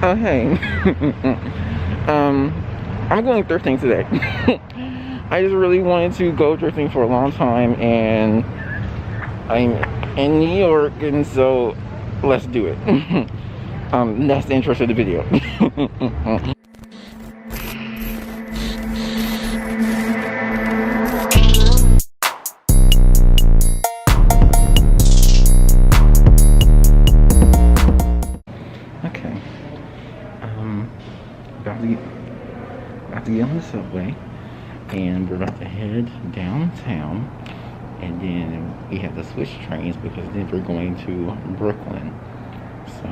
Oh hey. I'm going thrifting today. I just really wanted to go thrifting for a long time, and I'm in New York, and so let's do it. That's the interest of the video. Okay. About to get on the subway, and we're about to head downtown, and then we have to switch trains because then we're going to Brooklyn. So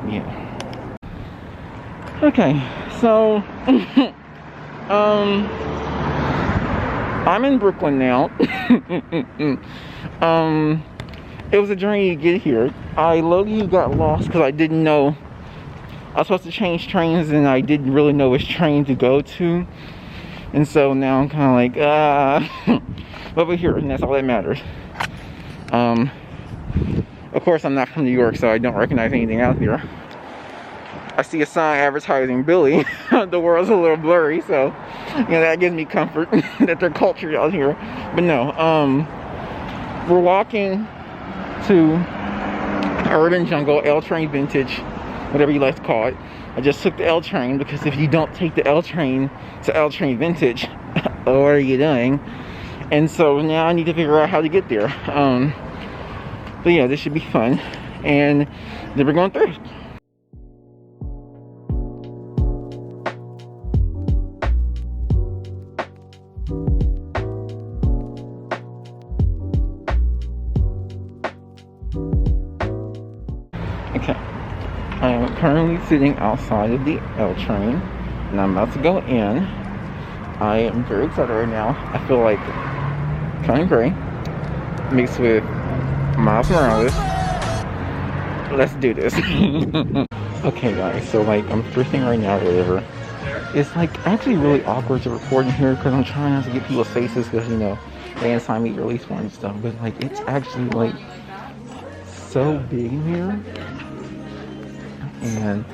yeah. Okay, so I'm in Brooklyn now. It was a journey to get here. I low-key got lost because I didn't know I was supposed to change trains, and I didn't really know which train to go to. And so now I'm kind of like, but we're here, and that's all that matters. Of course, I'm not from New York, so I don't recognize anything out here. I see a sign advertising Billy. The world's a little blurry, so you know that gives me comfort that they're cultured out here. But no, we're walking to Urban Jungle, L train vintage, whatever you like to call it. I just took the L train because if you don't take the L train to L train vintage, what are you doing? And so now I need to figure out how to get there. But yeah, this should be fun, and then we're going thrift. Okay, I am currently sitting outside of the L train, and I'm about to go in. I am very excited right now. I feel like Conan Gray mixed with Miles Morales. Let's do this. Okay guys, so like I'm thrifting right now or whatever. It's like actually really awkward to record in here because I'm trying not to get people's faces because, you know, they assign me release form and stuff, but like it's actually like so big in here. And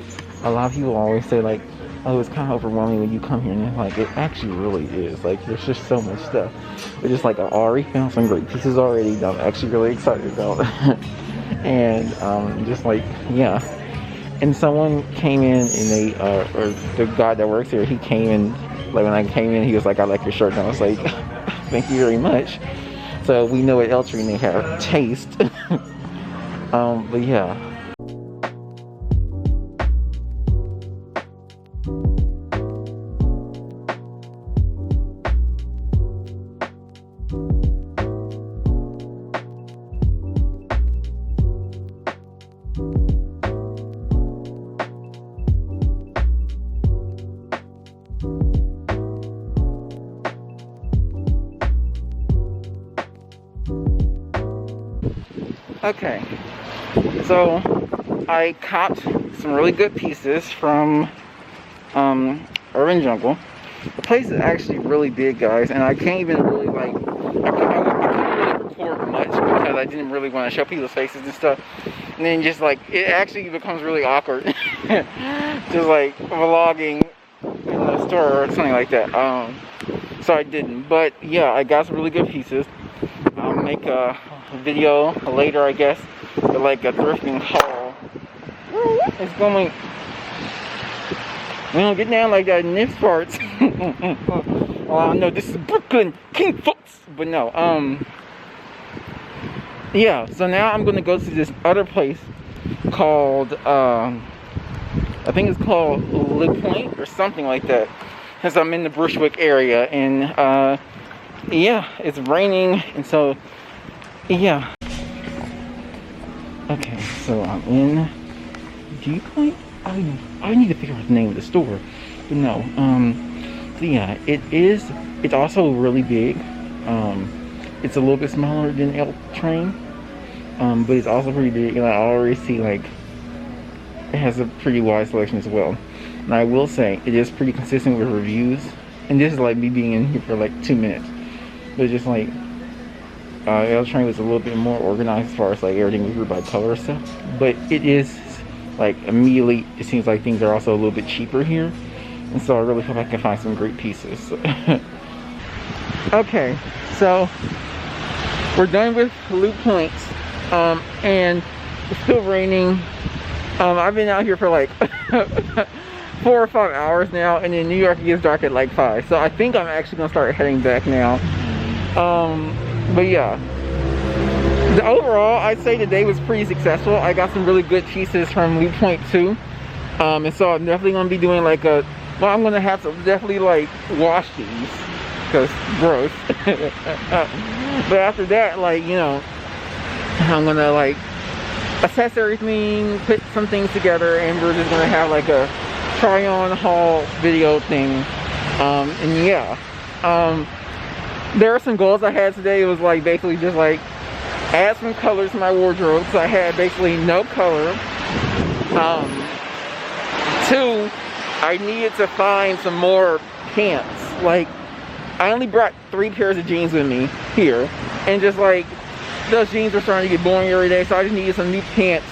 a lot of people always say like, oh, it's kind of overwhelming when you come here, and like it actually really is. Like there's just so much stuff. It's just like I already found some great pieces already that I'm actually really excited about. And just like, yeah. And someone came in, and they or the guy that works here, he came in, like when I came in, he was like, I like your shirt, and I was like, thank you very much. So we know at L train they have taste. But yeah. Okay, so I copped some really good pieces from Urban Jungle. The place is actually really big, guys, and I can't even really like, I couldn't really record much because I didn't really want to show people's faces and stuff. And then just like, it actually becomes really awkward just like vlogging in the store or something like that. So I didn't, but yeah, I got some really good pieces. I'll make a video later, I guess, but like a thrifting haul. It's going. We don't get down like that in this parts. Well, I know this is Brooklyn, King folks, but no. Yeah. So now I'm gonna go to this other place called I think it's called LuPoint or something like that, because I'm in the Brush-wick area, and yeah, it's raining, and so. Yeah. Okay, so I'm in LuPoint. I need to figure out the name of the store, but no. So yeah, it's also really big. It's a little bit smaller than L train, but it's also pretty big, and I already see like it has a pretty wide selection as well. And I will say it is pretty consistent with reviews, and this is like me being in here for like 2 minutes, but just like L train was a little bit more organized as far as like everything was grouped by color and stuff, but it is like immediately it seems like things are also a little bit cheaper here, and so I really hope I can find some great pieces. Okay, so we're done with LuPoint, and it's still raining. I've been out here for like 4 or 5 hours now, and in New York it gets dark at like 5, so I think I'm actually gonna start heading back now. But yeah, overall I'd say the day was pretty successful. I got some really good pieces from LuPoint too, and so I'm definitely gonna be doing like a, well, I'm gonna have to definitely like wash these because gross. But after that, like, you know, I'm gonna like assess everything, put some things together, and we're just gonna have like a try on haul video thing. And yeah, there are some goals I had today. It was like basically just like add some colors to my wardrobe, so I had basically no color. 2, I needed to find some more pants. Like, I only brought 3 pairs of jeans with me here, and just like those jeans were starting to get boring every day, so I just needed some new pants.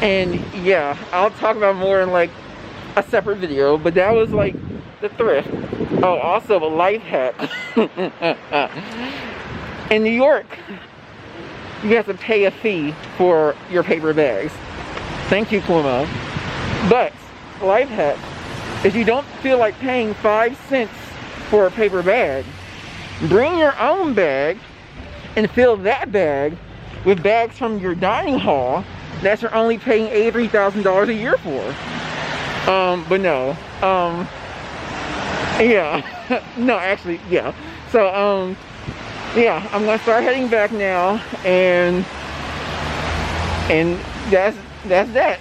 And yeah, I'll talk about more in like a separate video, but that was like the thrift. Oh, also a life hack. In New York, you have to pay a fee for your paper bags. Thank you, Cuomo. But life hack, if you don't feel like paying 5 cents for a paper bag, bring your own bag and fill that bag with bags from your dining hall that you're only paying $83,000 a year for. But no, yeah, no, actually, yeah. So, yeah, I'm gonna start heading back now, and that's that.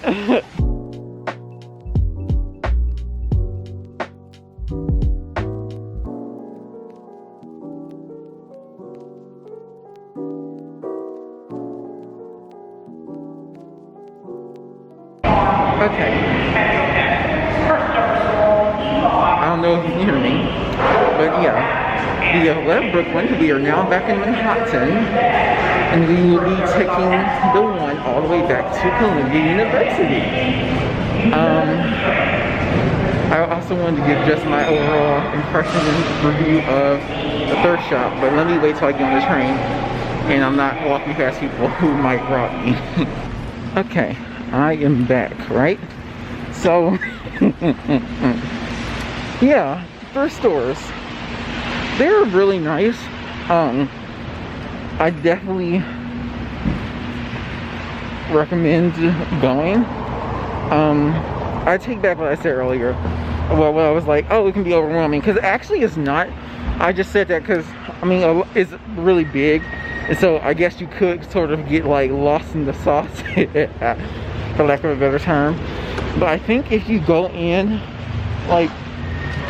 Okay. I don't know if you can hear me, but yeah, we have left Brooklyn. We are now back in Manhattan, and we will be taking the one all the way back to Columbia University. I also wanted to give just my overall impression and review of the thrift shop, but let me wait till I get on the train and I'm not walking past people who might rob me. Okay. I am back, right? So, yeah, thrift stores, they're really nice. I definitely recommend going. I take back what I said earlier. Well, I was like, oh, it can be overwhelming, because actually it's not. I just said that because, I mean, it's really big, and so I guess you could sort of get like lost in the sauce. For lack of a better term. But I think if you go in like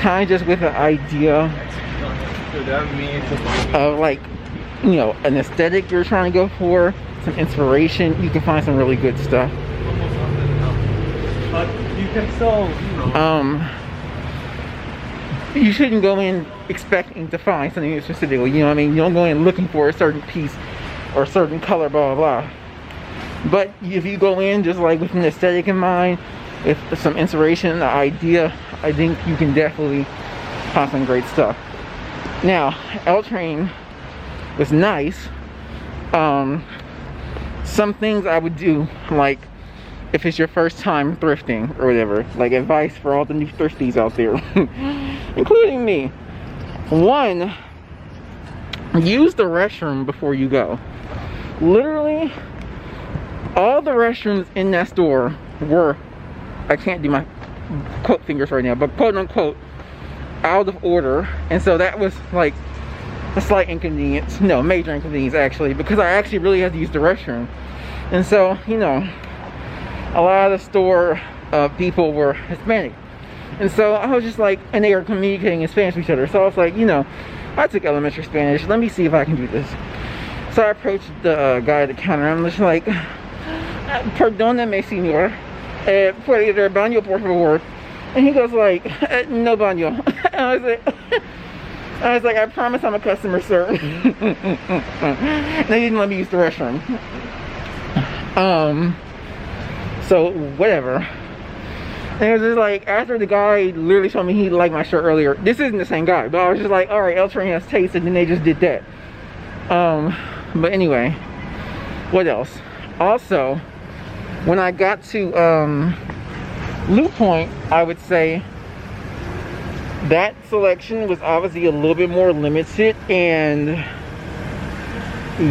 kind of just with an idea of like, you know, an aesthetic you're trying to go for, some inspiration, you can find some really good stuff. But you can still, you shouldn't go in expecting to find something specifically, you know what I mean? You don't go in looking for a certain piece or a certain color, blah blah blah. But if you go in just like with an aesthetic in mind, with some inspiration, an idea, I think you can definitely find some great stuff. Now, L Train was nice. Some things I would do, like if it's your first time thrifting or whatever, like advice for all the new thrifties out there, including me. 1, use the restroom before you go. Literally, all the restrooms in that store were, I can't do my quote fingers right now, but quote unquote, out of order. And so that was like a slight inconvenience. No, major inconvenience actually, because I actually really had to use the restroom. And so, you know, a lot of the store people were Hispanic. And so I was just like, and they were communicating in Spanish with each other. So I was like, you know, I took elementary Spanish. Let me see if I can do this. So I approached the guy at the counter. I'm just like, perdóname, señor. Puede ir al baño, por favor. And he goes like, no baño. And I was like, I promise I'm a customer, sir. And they didn't let me use the restroom. So whatever. And it was just like, after the guy literally told me he liked my shirt earlier, this isn't the same guy, but I was just like, alright, El Train has taste, and then they just did that. But anyway, what else? Also, when I got to LuPoint, I would say that selection was obviously a little bit more limited, and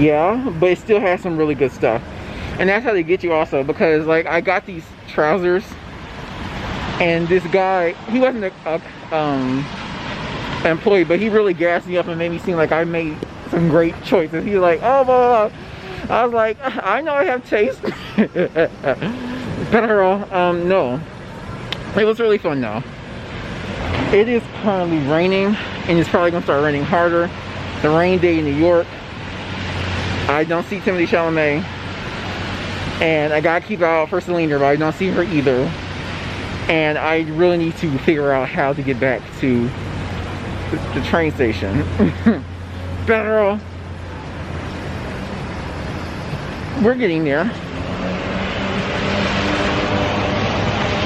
yeah, but it still has some really good stuff. And that's how they get you also, because like I got these trousers, and this guy, he wasn't a employee, but he really gassed me up and made me seem like I made some great choices. He was like, oh, blah, blah, blah. I was like, I know I have taste. Pero, no. It was really fun though. It is currently raining, and it's probably gonna start raining harder. The rain day in New York. I don't see Timothée Chalamet, and I gotta keep out for Selena, but I don't see her either. And I really need to figure out how to get back to the train station. Pero, we're getting there.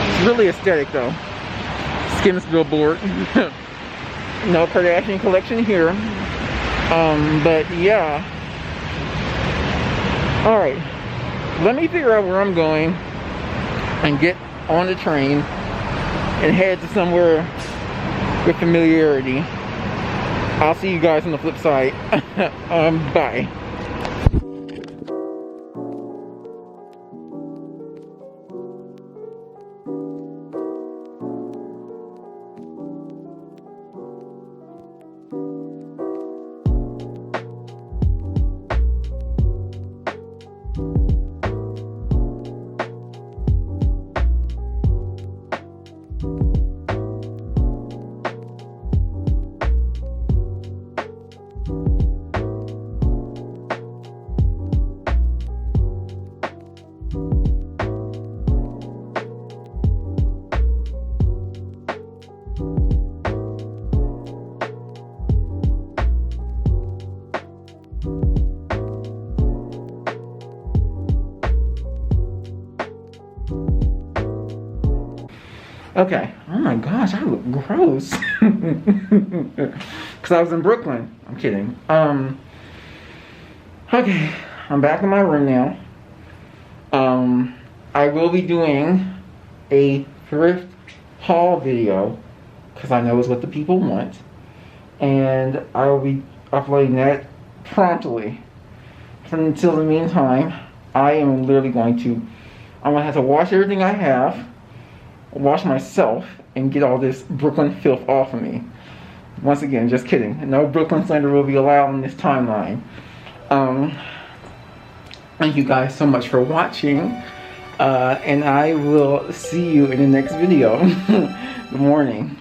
It's really aesthetic though. Skims billboard. No Kardashian collection here. But yeah. Alright. Let me figure out where I'm going and get on the train and head to somewhere with familiarity. I'll see you guys on the flip side. Bye. Okay. Oh my gosh, I look gross. Because I was in Brooklyn. I'm kidding. Okay, I'm back in my room now. I will be doing a thrift haul video because I know it's what the people want. And I will be uploading that promptly. Until the meantime, I am literally I'm gonna have to wash everything I have, wash myself, and get all this Brooklyn filth off of me. Once again, just kidding. No Brooklyn slander will be allowed in this timeline. Thank you guys so much for watching. And I will see you in the next video. Good morning.